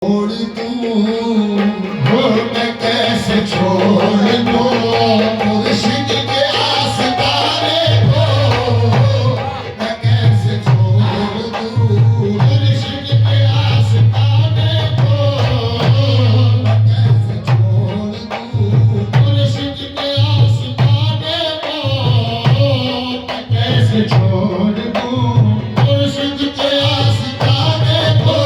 छोड़ दूं वो मैं कैसे छोड़ दूं मुर्शिद के आस्ताने को मैं कैसे छोड़ दूं मुर्शिद के आस्ताने को मैं कैसे छोड़ दूं मुर्शिद के आस्ताने को मैं कैसे छोड़ दूं मुर्शिद के आस्ताने को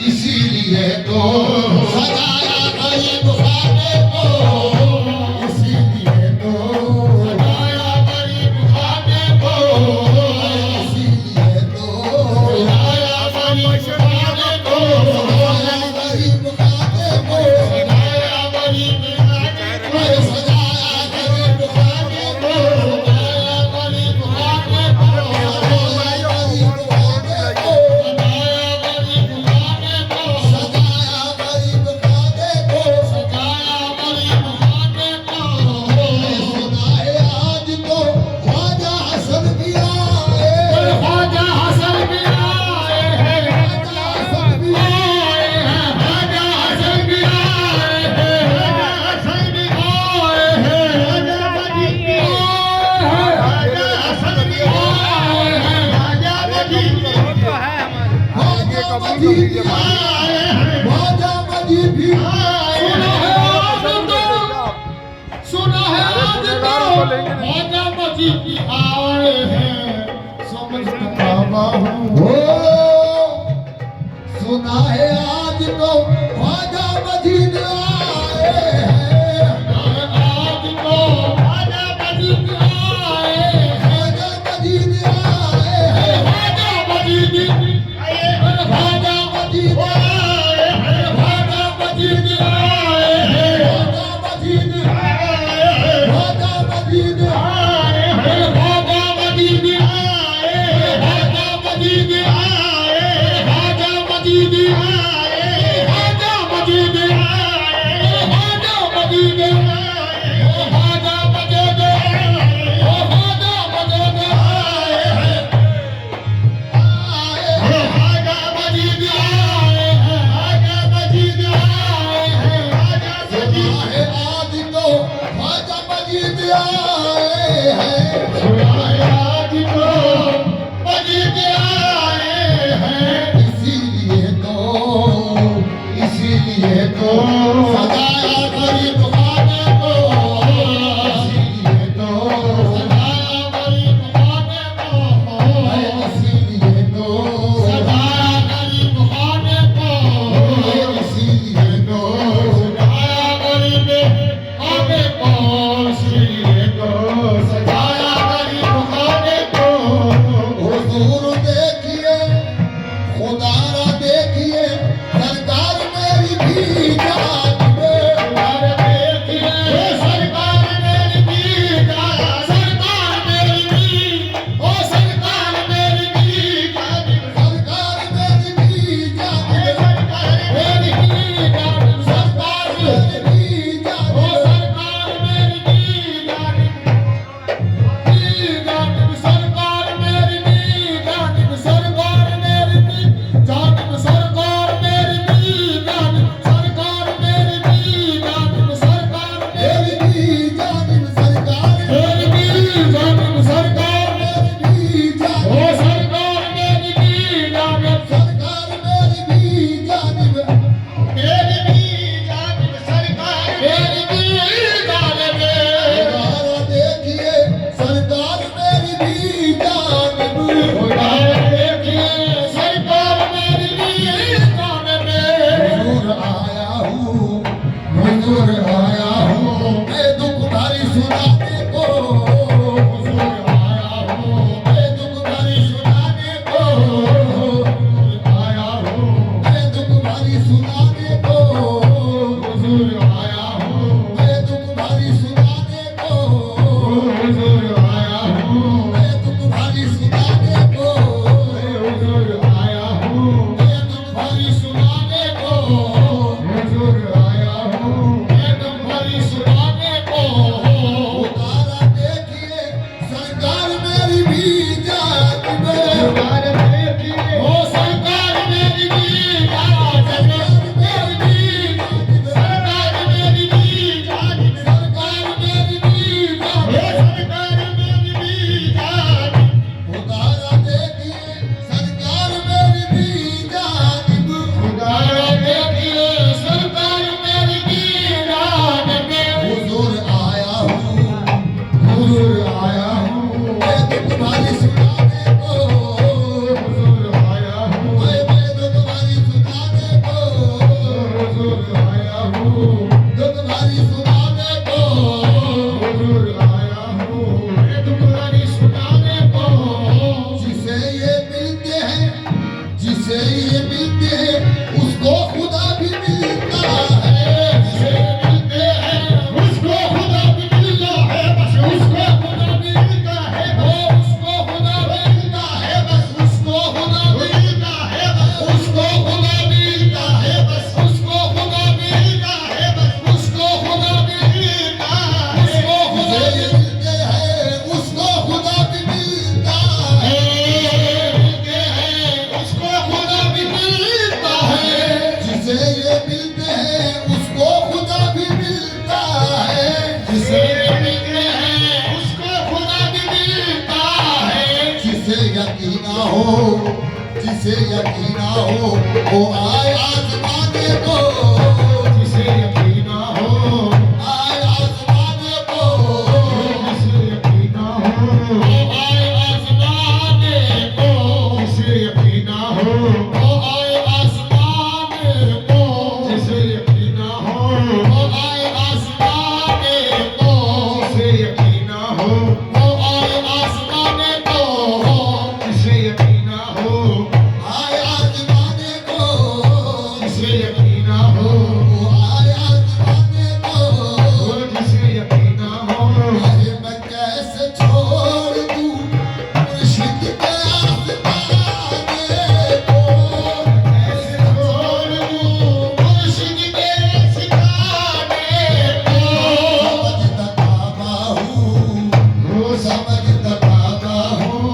इसीलिए तो सजाया गरीब खाने को इसीलिए तो सजाया गरीब खाने को इसीलिए तो सजाया गरीब खाने को सजाया गरीब खाने को सजाया गरीब खाने को सजाया गरीब खाने को सजाया गरीब खाने को सुना है आज तो ख्वाजा मजीद भी आए हैं समझ बाबा हो सुना है आज तो ख्वाजा मजीद आए हैं आज तो ख्वाजा मजीद आए ख्वाजा मजीद आए ख्वाजा मजीद आए ख्वाजा मजीद आए ख्वाजा मजीद आए ख्वाजा मजीद ख्वाजा मजीद आए ख्वाजा मजीद आए ख्वाजा मजीद आए ख्वाजा मजीद आए ख्वाजा मजीद आए सजाया गरीब खाने को, इसीलिए तो सजाया गरीब खाने को, इसीलिए तो सजाया गरीब खाने को, इसीलिए तो सजाया गरीब खाने को, इसीलिए तो सजाया गरीब खाने को। हुजूर देखिए खुदारा देखिए सरकार मेरी भी जानिबे, देखिए सरकार मेरी भी सरकार मेरी भी, ओ सरकार मेरी भी सरकार मेरी भी सरकार मेरी भी सरकार मेरी भी ओ सरकार मेरी भी सरकार मेरी भी सरकार मेरी भी जानिब सरकार मेरी भी जानिब सरकार मेरी भी जानिब सरकार मेरी भी जानिब सरकार मेरी भी जानिब सरकार मेरी भी जानिब ओ सरकार मेरी भी जानिब सरकार मेरी भी जानिब मेरी भी जानिब सरकार मेरी भी जानिब देखिए सरकार मेरी भी जानिब देखिए सरकार मेरी भी जानिब हुजूर आया हूँ मैं दुखदारी सुनाने को, हुजूर आया हूँ मैं दुखदारी सुनाने को, आया हूँ मैं दुखदारी सुनाने को, हुजूर आया हूँ मैं दुखदारी सुनाने को, हुजूर आया हूँ मैं दुखदारी सुनाने को, हुजूर आया हूँ मैं दुखदारी सुनाने को, हुजूर आया हूँ मैं दुखदारी सुनाने को। उतारा देखिए सरकार मेरी भी जानिब, सरकार देखिए ओ सरकार मेरी भी जानिब, मेरी भी सरकार मेरी भी जानिब, सरकार मेरी भी सरकार मेरी भी जानिब। उतारा देखिए सरकार मेरी भी जानिब, उतारा देखिए सरकार मेरी भी जानिब। हुजूर आया हूँ मैं दुखदारी सुनाने को, हुजूर आया हूँ मैं दुखदारी सुनाने को, हुजूर आया हूँ दुखदारी सुनाने को, हुजूर आया हूँ मैं दुखदारी सुनाने को। जिसे ये मिलते हैं उसको खुदा भी मिलता है, जिसे मिलते हैं उसको खुदा भी मिलता है, बस उसको खुदा भी मिलता है, उसको खुदा मिलता है, बस उसको खुदा मिलता है, बस उसको खुदा मिलता है, बस उसको खुदा मिलता है, बस उसको खुदा मिलता है, उसको खुदा मिलते हैं उसको खुदा भी मिलता है, मिलते हैं उसको खुदा भी मिलता है, जिसे ये मिलते हैं उसको खुदा भी मिलता है, जिसे मिलते हैं उसको खुदा भी मिलता है। जिसे यकीना हो वो आए आजमाने को, जिसे यकीना हो आए आजमाने को, जिसे यकीना हो वो आए आजमाने को, जिसे यकीना हो वो आए आजमाने को, जिसे यकीना हो वो आए आजमाने को, जिसे यकीना हो वो आए आजमाने को, जिसे यकीना हो आए आजमाने को, जिसे यकीना हो वो आए आजमाने को, जिसे यकीना हो। अरे मैं कैसे छोड़ दूं मुर्शिद के आस्ताने को, कैसे छोड़ दूं मुर्शिद के सिखाने को, समझता बाबा हूँ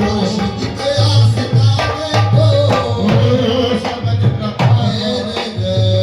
मुर्शिद के आस्ताने को, समझता मेरे गए